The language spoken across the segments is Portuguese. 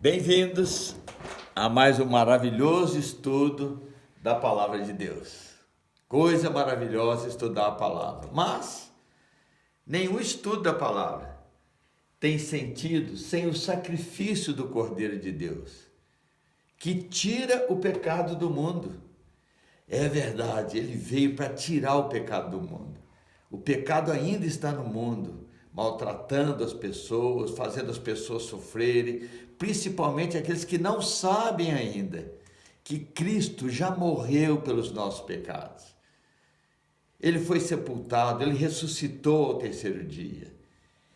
Bem-vindos a mais um maravilhoso estudo da Palavra de Deus. Coisa maravilhosa estudar a Palavra, mas nenhum estudo da Palavra tem sentido sem o sacrifício do Cordeiro de Deus, que tira o pecado do mundo. É verdade, ele veio para tirar o pecado do mundo. O pecado ainda está no mundo, maltratando as pessoas, fazendo as pessoas sofrerem, principalmente aqueles que não sabem ainda que Cristo já morreu pelos nossos pecados. Ele foi sepultado, ele ressuscitou ao terceiro dia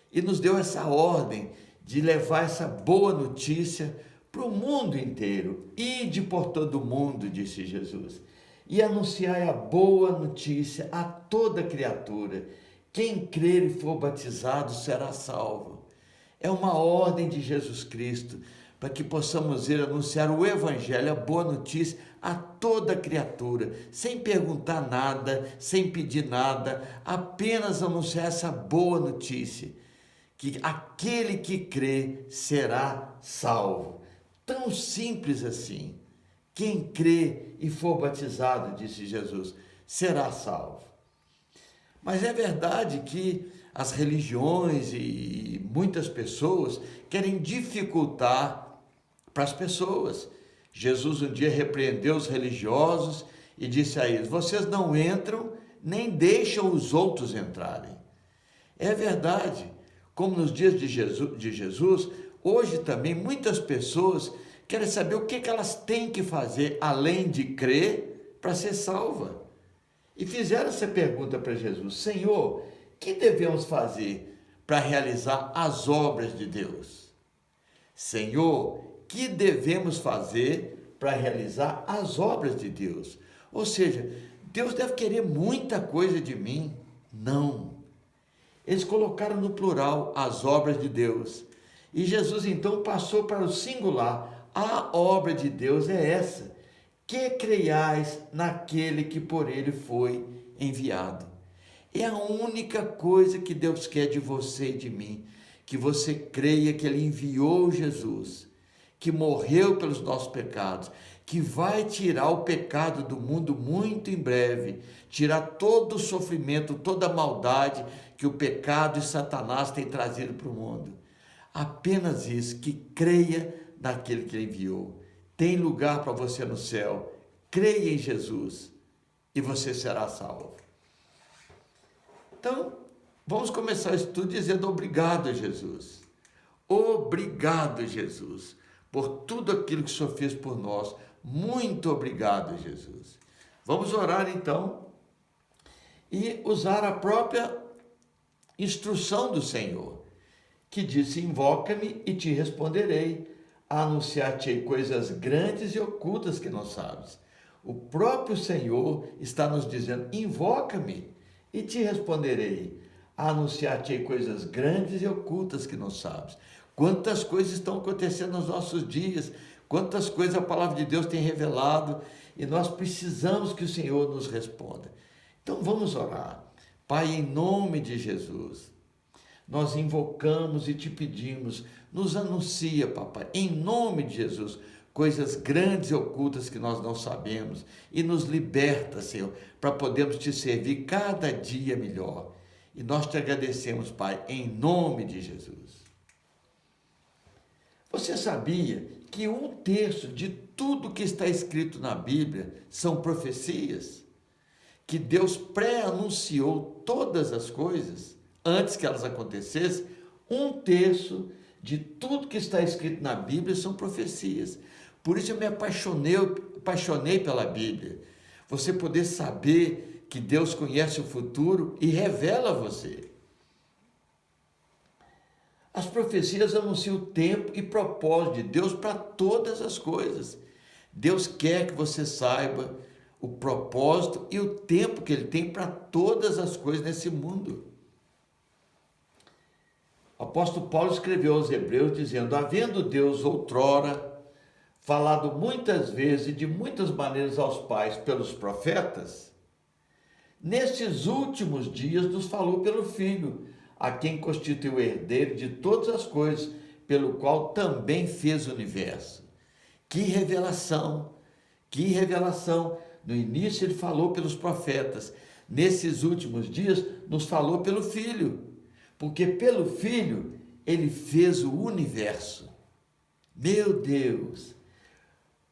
e nos deu essa ordem de levar essa boa notícia para o mundo inteiro. Ide por todo o mundo, disse Jesus, e anunciai a boa notícia a toda criatura. Quem crer e for batizado será salvo. É uma ordem de Jesus Cristo para que possamos ir anunciar o Evangelho, a boa notícia a toda criatura, sem perguntar nada, sem pedir nada, apenas anunciar essa boa notícia, que aquele que crê será salvo. Tão simples assim. Quem crê e for batizado, disse Jesus, será salvo. Mas é verdade que as religiões e muitas pessoas querem dificultar para as pessoas. Jesus um dia repreendeu os religiosos e disse a eles: vocês não entram nem deixam os outros entrarem. É verdade, como nos dias de Jesus, hoje também muitas pessoas querem saber o que elas têm que fazer além de crer para ser salva. E fizeram essa pergunta para Jesus: Senhor, que devemos fazer para realizar as obras de Deus? Senhor, que devemos fazer para realizar as obras de Deus? Ou seja, Deus deve querer muita coisa de mim? Não. Eles colocaram no plural as obras de Deus. E Jesus então passou para o singular. A obra de Deus é essa: que creiais naquele que por ele foi enviado. É a única coisa que Deus quer de você e de mim, que você creia que ele enviou Jesus, que morreu pelos nossos pecados, que vai tirar o pecado do mundo muito em breve, tirar todo o sofrimento, toda a maldade que o pecado e Satanás têm trazido para o mundo. Apenas isso, que creia naquele que ele enviou. Tem lugar para você no céu. Creia em Jesus e você será salvo. Então, vamos começar o estudo dizendo obrigado, Jesus. Obrigado, Jesus, por tudo aquilo que o Senhor fez por nós. Muito obrigado, Jesus. Vamos orar então e usar a própria instrução do Senhor, que disse: invoca-me e te responderei, anunciar-te coisas grandes e ocultas que não sabes. O próprio Senhor está nos dizendo: invoca-me e te responderei, anunciar-te coisas grandes e ocultas que não sabes. Quantas coisas estão acontecendo nos nossos dias, quantas coisas a palavra de Deus tem revelado, e nós precisamos que o Senhor nos responda. Então vamos orar. Pai, em nome de Jesus, nós invocamos e te pedimos, nos anuncia, papai, em nome de Jesus, coisas grandes e ocultas que nós não sabemos, e nos liberta, Senhor, para podermos te servir cada dia melhor. E nós te agradecemos, Pai, em nome de Jesus. Você sabia que 1/3 de tudo que está escrito na Bíblia são profecias? Que Deus pré-anunciou todas as coisas antes que elas acontecessem? 1/3 de tudo que está escrito na Bíblia são profecias. Por isso eu me apaixonei pela Bíblia. Você poder saber que Deus conhece o futuro e revela a você. As profecias anunciam o tempo e propósito de Deus para todas as coisas. Deus quer que você saiba o propósito e o tempo que ele tem para todas as coisas nesse mundo. O apóstolo Paulo escreveu aos Hebreus dizendo: havendo Deus outrora falado muitas vezes e de muitas maneiras aos pais pelos profetas, nestes últimos dias nos falou pelo Filho, a quem constituiu o herdeiro de todas as coisas, pelo qual também fez o universo. Que revelação! Que revelação! No início ele falou pelos profetas, nesses últimos dias nos falou pelo Filho, porque pelo Filho ele fez o universo. Meu Deus!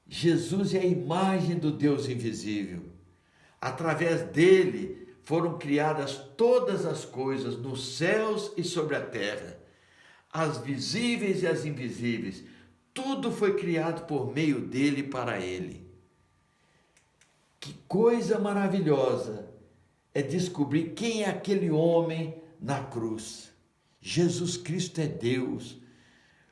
Jesus é a imagem do Deus invisível. Através dele foram criadas todas as coisas nos céus e sobre a terra, as visíveis e as invisíveis. Tudo foi criado por meio dele e para ele. Que coisa maravilhosa é descobrir quem é aquele homem na cruz. Jesus Cristo é Deus.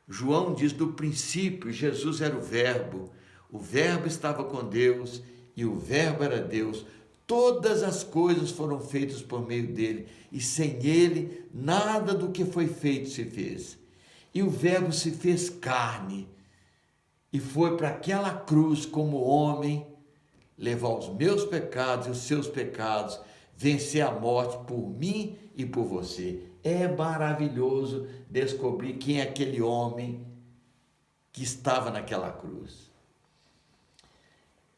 João diz: do princípio Jesus era o Verbo estava com Deus e o Verbo era Deus. Todas as coisas foram feitas por meio dele, e sem ele nada do que foi feito se fez. E o Verbo se fez carne e foi para aquela cruz como homem, levar os meus pecados e os seus pecados, vencer a morte por mim e por você. É maravilhoso descobrir quem é aquele homem que estava naquela cruz.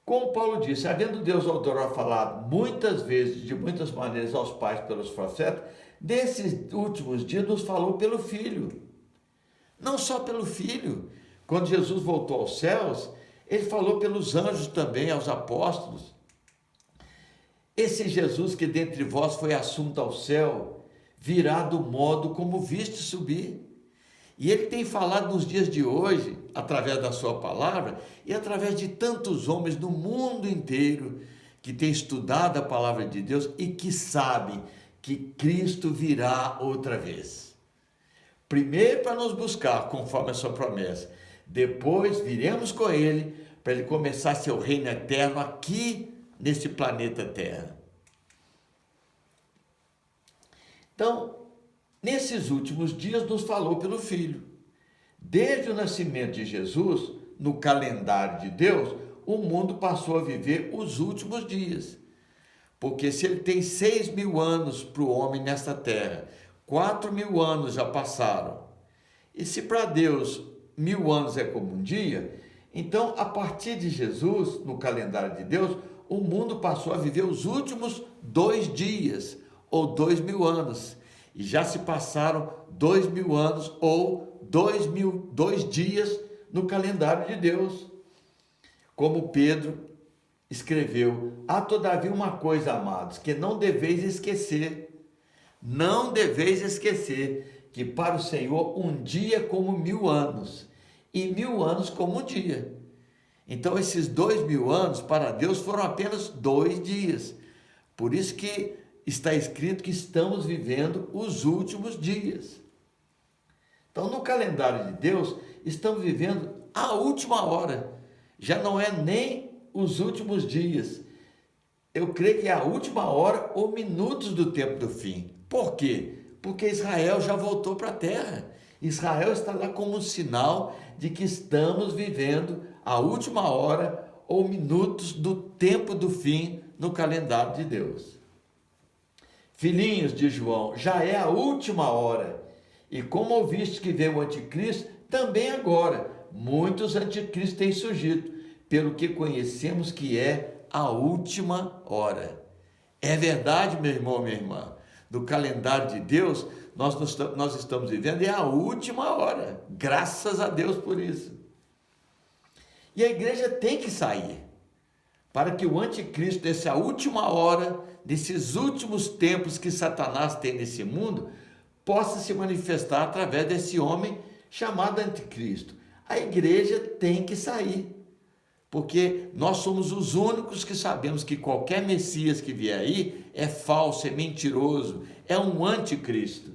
Como Paulo disse, havendo Deus outrora falado muitas vezes, de muitas maneiras aos pais pelos profetas, desses últimos dias nos falou pelo Filho. Não só pelo Filho. Quando Jesus voltou aos céus, ele falou pelos anjos também, aos apóstolos. Esse Jesus que dentre vós foi assunto ao céu, virá do modo como viste subir. E ele tem falado nos dias de hoje, através da sua palavra, e através de tantos homens no mundo inteiro, que têm estudado a palavra de Deus e que sabem que Cristo virá outra vez. Primeiro para nos buscar, conforme a sua promessa. Depois viremos com ele, para ele começar seu reino eterno aqui nesse planeta Terra. Então, nesses últimos dias nos falou pelo Filho. Desde o nascimento de Jesus, no calendário de Deus, o mundo passou a viver os últimos dias. Porque se ele tem 6.000 anos para o homem nesta terra, 4.000 anos já passaram. E se para Deus 1.000 anos é como um dia, então a partir de Jesus, no calendário de Deus, o mundo passou a viver os últimos 2 dias, ou 2.000 anos. E já se passaram 2.000 anos, ou 2 dias no calendário de Deus. Como Pedro escreveu: há todavia uma coisa, amados, que não deveis esquecer. Não deveis esquecer que para o Senhor um dia é como 1.000 anos, e 1.000 anos como um dia. Então esses 2.000 anos para Deus foram apenas 2 dias. Por isso que está escrito que estamos vivendo os últimos dias. Então no calendário de Deus estamos vivendo a última hora. Já não é nem os últimos dias. Eu creio que é a última hora ou minutos do tempo do fim. Por quê? Porque Israel já voltou para a terra. Israel está lá como um sinal de que estamos vivendo a última hora ou minutos do tempo do fim no calendário de Deus. Filhinhos de João, já é a última hora. E como ouviste que veio o anticristo, também agora muitos anticristos têm surgido, pelo que conhecemos que é a última hora. É verdade, meu irmão, minha irmã. No calendário de Deus, nós estamos vivendo é a última hora. Graças a Deus por isso. E a igreja tem que sair, para que o anticristo, dessa última hora, desses últimos tempos que Satanás tem nesse mundo, possa se manifestar através desse homem chamado anticristo. A igreja tem que sair, porque nós somos os únicos que sabemos que qualquer Messias que vier aí é falso, é mentiroso, é um anticristo.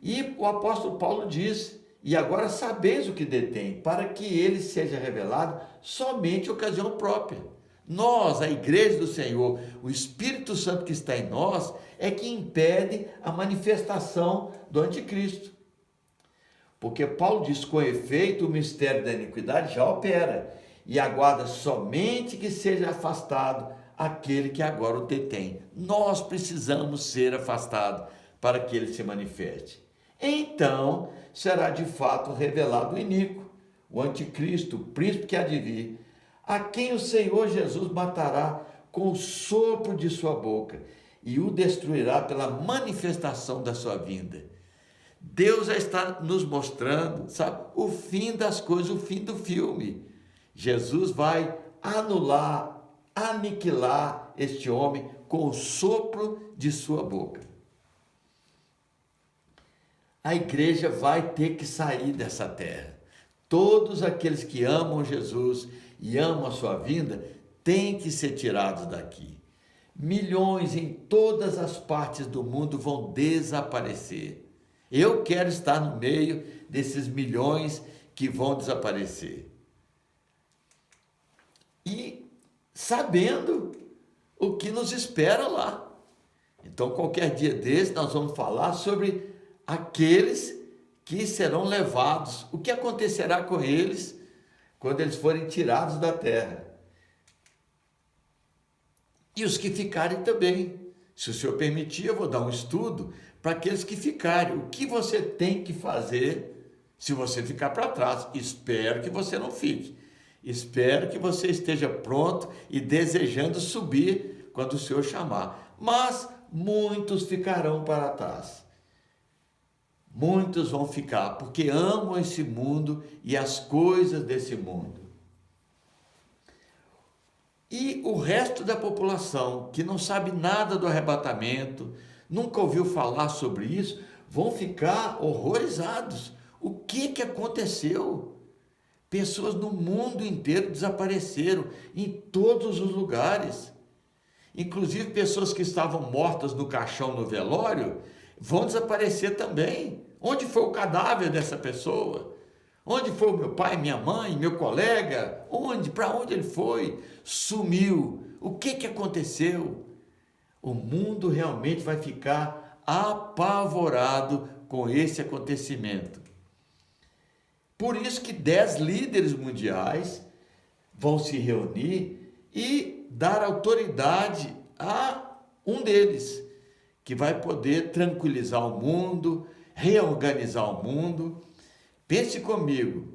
E o apóstolo Paulo diz: e agora sabeis o que detém, para que ele seja revelado somente em ocasião própria. Nós, a igreja do Senhor, o Espírito Santo que está em nós, é que impede a manifestação do anticristo. Porque Paulo diz: com efeito, o mistério da iniquidade já opera, e aguarda somente que seja afastado aquele que agora o detém. Nós precisamos ser afastados para que ele se manifeste. Então, será de fato revelado o iníquo, o anticristo, o príncipe que há de vir, a quem o Senhor Jesus matará com o sopro de sua boca e o destruirá pela manifestação da sua vinda. Deus já está nos mostrando, sabe, o fim das coisas, o fim do filme. Jesus vai anular, aniquilar este homem com o sopro de sua boca. A igreja vai ter que sair dessa terra. Todos aqueles que amam Jesus e amam a sua vinda têm que ser tirados daqui. Milhões em todas as partes do mundo vão desaparecer. Eu quero estar no meio desses milhões que vão desaparecer. E sabendo o que nos espera lá. Então, qualquer dia desse, nós vamos falar sobre aqueles que serão levados. O que acontecerá com eles quando eles forem tirados da terra? E os que ficarem também. Se o Senhor permitir, eu vou dar um estudo para aqueles que ficarem. O que você tem que fazer se você ficar para trás? Espero que você não fique. Espero que você esteja pronto e desejando subir quando o Senhor chamar. Mas muitos ficarão para trás. Muitos vão ficar porque amam esse mundo e as coisas desse mundo. E o resto da população, que não sabe nada do arrebatamento, nunca ouviu falar sobre isso, vão ficar horrorizados. O que aconteceu? Pessoas no mundo inteiro desapareceram, em todos os lugares. Inclusive pessoas que estavam mortas no caixão, no velório, vão desaparecer também. Onde foi o cadáver dessa pessoa? Onde foi o meu pai, minha mãe, meu colega? Onde? Para onde ele foi? Sumiu. O que aconteceu? O mundo realmente vai ficar apavorado com esse acontecimento. Por isso que 10 líderes mundiais vão se reunir e dar autoridade a um deles, que vai poder tranquilizar o mundo, reorganizar o mundo. Pense comigo,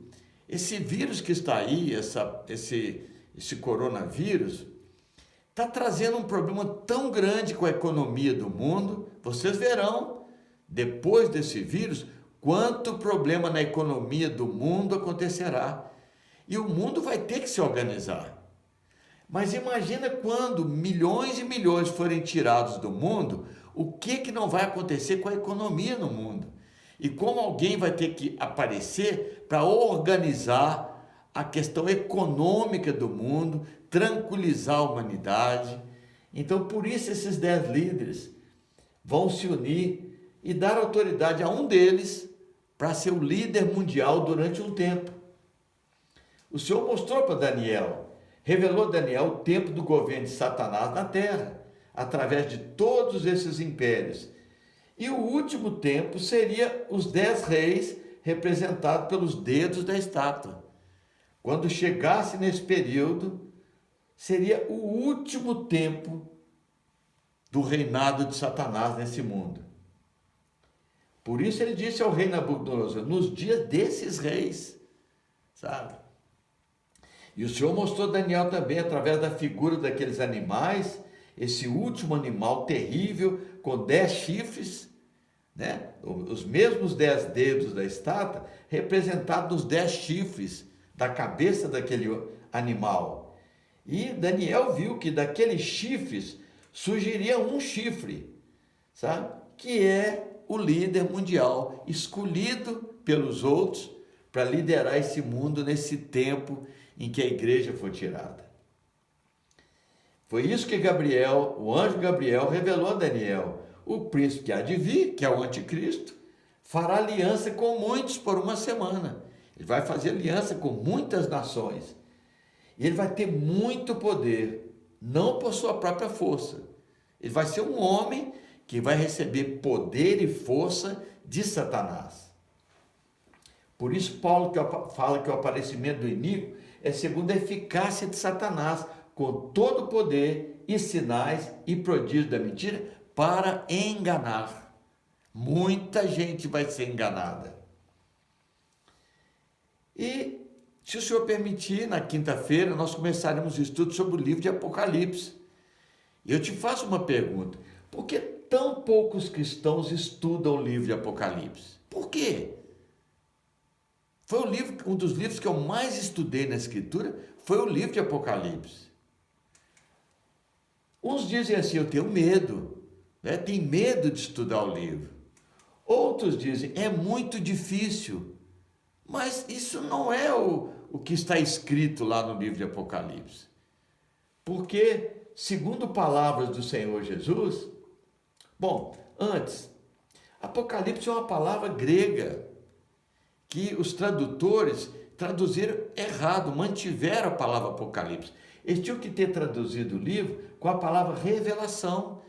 esse vírus que está aí, esse coronavírus, está trazendo um problema tão grande com a economia do mundo. Vocês verão, depois desse vírus, quanto problema na economia do mundo acontecerá. E o mundo vai ter que se organizar. Mas imagina quando milhões e milhões forem tirados do mundo, o que não vai acontecer com a economia no mundo? E como alguém vai ter que aparecer para organizar a questão econômica do mundo, tranquilizar a humanidade. Então, por isso, esses 10 líderes vão se unir e dar autoridade a um deles para ser o líder mundial durante um tempo. O Senhor mostrou para Daniel, revelou a Daniel o tempo do governo de Satanás na terra, através de todos esses impérios. E o último tempo seria os 10 reis representados pelos dedos da estátua. Quando chegasse nesse período, seria o último tempo do reinado de Satanás nesse mundo. Por isso ele disse ao rei Nabucodonosor, nos dias desses reis, sabe? E o Senhor mostrou a Daniel também, através da figura daqueles animais, esse último animal terrível, com 10 chifres, né? Os mesmos 10 dedos da estátua, representados nos 10 chifres da cabeça daquele animal. E Daniel viu que daqueles chifres surgiria um chifre, sabe? Que é o líder mundial, escolhido pelos outros para liderar esse mundo nesse tempo em que a igreja foi tirada. Foi isso que Gabriel, o anjo Gabriel, revelou a Daniel. O príncipe que há de vir, que é o anticristo, fará aliança com muitos por uma semana. Ele vai fazer aliança com muitas nações. E ele vai ter muito poder, não por sua própria força. Ele vai ser um homem que vai receber poder e força de Satanás. Por isso Paulo fala que o aparecimento do iníquo é segundo a eficácia de Satanás, com todo o poder e sinais e prodígios da mentira, para enganar. Muita gente vai ser enganada. E, se o Senhor permitir, na quinta-feira nós começaremos o estudo sobre o livro de Apocalipse. E eu te faço uma pergunta: por que tão poucos cristãos estudam o livro de Apocalipse? Por quê? Foi um dos livros que eu mais estudei na Escritura, foi o livro de Apocalipse. Uns dizem assim: eu tenho medo, né? Tem medo de estudar o livro. Outros dizem: é muito difícil. Mas isso não é o que está escrito lá no livro de Apocalipse. Porque, segundo palavras do Senhor Jesus, antes, Apocalipse é uma palavra grega, que os tradutores traduziram errado, mantiveram a palavra Apocalipse. Eles tinham que ter traduzido o livro com a palavra revelação.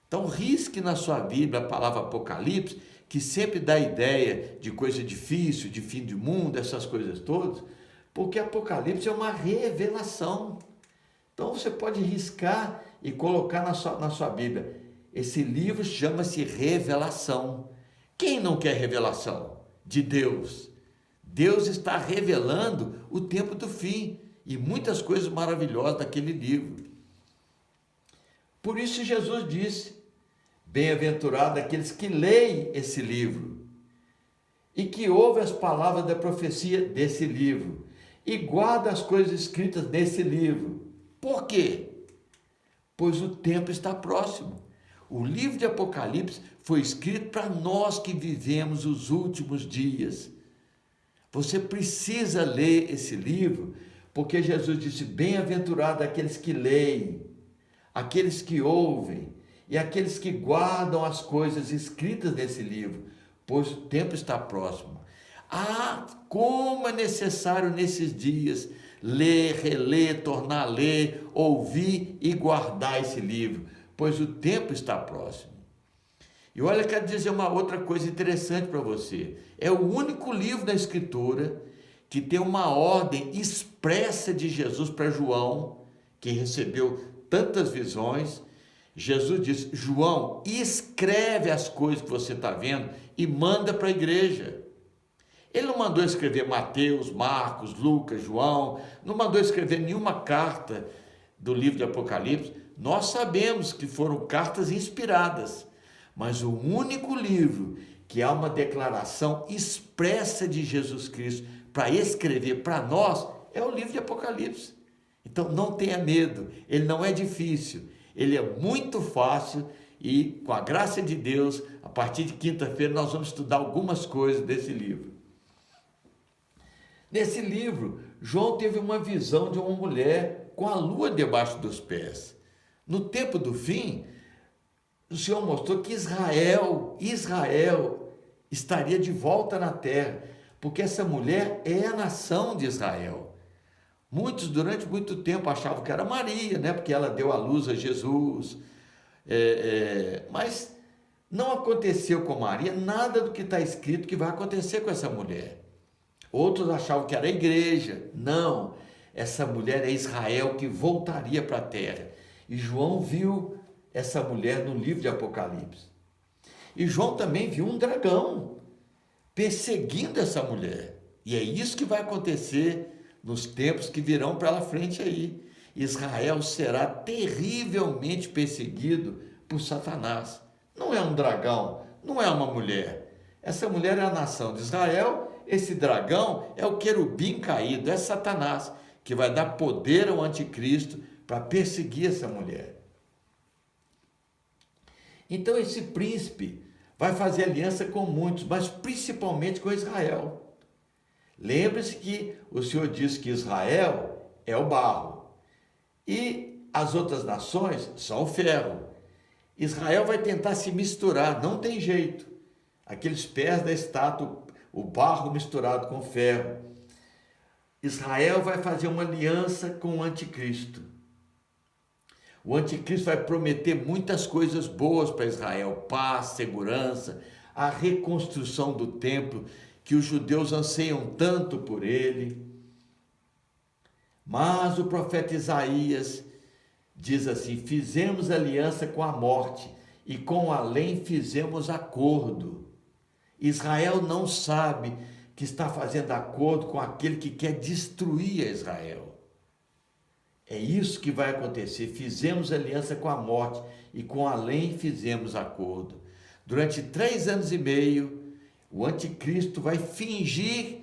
Então, risque na sua Bíblia a palavra Apocalipse, que sempre dá ideia de coisa difícil, de fim de mundo, essas coisas todas, porque Apocalipse é uma revelação. Então, você pode riscar e colocar na sua Bíblia. Esse livro chama-se Revelação. Quem não quer revelação? De Deus. Deus está revelando o tempo do fim e muitas coisas maravilhosas daquele livro. Por isso Jesus disse: bem-aventurado aqueles que leem esse livro e que ouvem as palavras da profecia desse livro e guardam as coisas escritas nesse livro. Por quê? Pois o tempo está próximo. O livro de Apocalipse foi escrito para nós que vivemos os últimos dias. Você precisa ler esse livro, porque Jesus disse: bem-aventurado aqueles que leem, aqueles que ouvem e aqueles que guardam as coisas escritas nesse livro, pois o tempo está próximo. Como é necessário nesses dias ler, reler, tornar a ler, ouvir e guardar esse livro, pois o tempo está próximo. E olha, quero dizer uma outra coisa interessante para você. É o único livro da Escritura que tem uma ordem expressa de Jesus para João, que recebeu tantas visões. Jesus disse: João, escreve as coisas que você está vendo e manda para a igreja. Ele não mandou escrever Mateus, Marcos, Lucas, João, não mandou escrever nenhuma carta do livro de Apocalipse. Nós sabemos que foram cartas inspiradas, mas o único livro que há uma declaração expressa de Jesus Cristo para escrever para nós é o livro de Apocalipse. Então não tenha medo, ele não é difícil, ele é muito fácil e, com a graça de Deus, a partir de quinta-feira nós vamos estudar algumas coisas desse livro. Nesse livro, João teve uma visão de uma mulher com a lua debaixo dos pés. No tempo do fim, o Senhor mostrou que Israel estaria de volta na terra, porque essa mulher é a nação de Israel. Muitos, durante muito tempo, achavam que era Maria, né? Porque ela deu à luz a Jesus. Mas não aconteceu com Maria nada do que está escrito que vai acontecer com essa mulher. Outros achavam que era a igreja. Não, essa mulher é Israel que voltaria para a terra. E João viu essa mulher no livro de Apocalipse. E João também viu um dragão perseguindo essa mulher. E é isso que vai acontecer nos tempos que virão pela frente aí. Israel será terrivelmente perseguido por Satanás. Não é um dragão, não é uma mulher. Essa mulher é a nação de Israel, esse dragão é o querubim caído, é Satanás, que vai dar poder ao anticristo para perseguir essa mulher. Então esse príncipe vai fazer aliança com muitos, mas principalmente com Israel. Lembre-se que o Senhor diz que Israel é o barro e as outras nações são o ferro. Israel vai tentar se misturar, não tem jeito. Aqueles pés da estátua, o barro misturado com ferro. Israel vai fazer uma aliança com o anticristo. O anticristo vai prometer muitas coisas boas para Israel: paz, segurança, a reconstrução do templo, que os judeus anseiam tanto por ele. Mas o profeta Isaías diz assim: fizemos aliança com a morte e com o além fizemos acordo. Israel não sabe que está fazendo acordo com aquele que quer destruir Israel. É isso que vai acontecer. Fizemos aliança com a morte e com além fizemos acordo. Durante 3 anos e meio, o anticristo vai fingir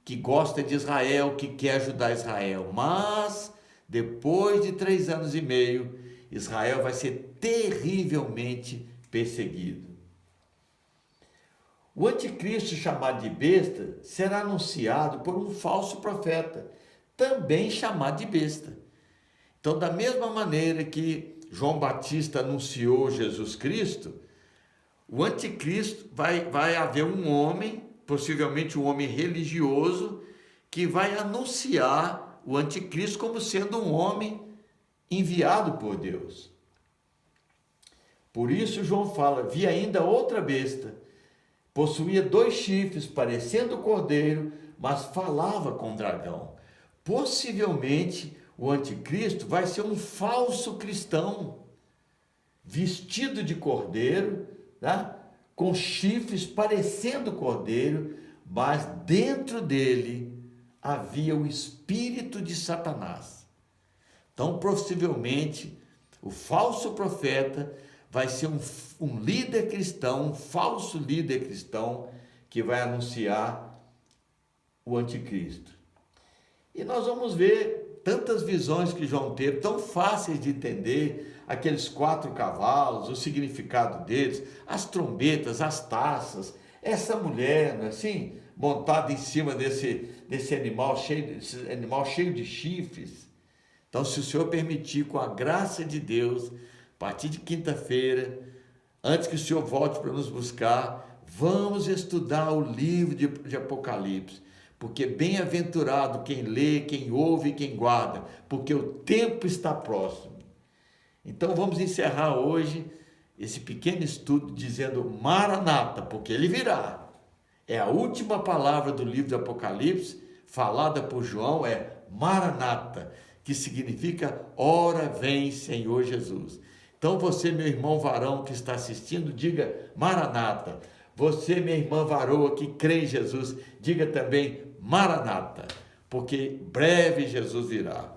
que gosta de Israel, que quer ajudar Israel. Mas, depois de 3 anos e meio, Israel vai ser terrivelmente perseguido. O anticristo, chamado de besta, será anunciado por um falso profeta, também chamado de besta. Então, da mesma maneira que João Batista anunciou Jesus Cristo, o anticristo vai haver um homem, possivelmente um homem religioso, que vai anunciar o anticristo como sendo um homem enviado por Deus. Por isso João fala, vi ainda outra besta, possuía 2 chifres, parecendo cordeiro, mas falava com o dragão. Possivelmente o anticristo vai ser um falso cristão, vestido de cordeiro, tá? Com chifres parecendo cordeiro, mas dentro dele havia o espírito de Satanás. Então, possivelmente, o falso profeta vai ser um líder cristão, um falso líder cristão, que vai anunciar o anticristo. E nós vamos ver tantas visões que João teve, tão fáceis de entender, aqueles 4 cavalos, o significado deles, as trombetas, as taças, essa mulher, não é assim, montada em cima desse animal cheio de chifres. Então, se o Senhor permitir, com a graça de Deus, a partir de quinta-feira, antes que o Senhor volte para nos buscar, vamos estudar o livro de Apocalipse, porque bem-aventurado quem lê, quem ouve e quem guarda, porque o tempo está próximo. Então vamos encerrar hoje esse pequeno estudo dizendo Maranata, porque ele virá. É a última palavra do livro de Apocalipse, falada por João, é Maranata, que significa ora vem Senhor Jesus. Então você, meu irmão varão que está assistindo, diga Maranata. Você, minha irmã varoa que crê em Jesus, diga também Maranata, porque breve Jesus virá.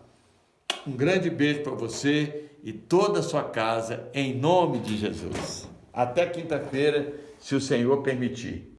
Um grande beijo para você e toda a sua casa, em nome de Jesus. Até quinta-feira, se o Senhor permitir.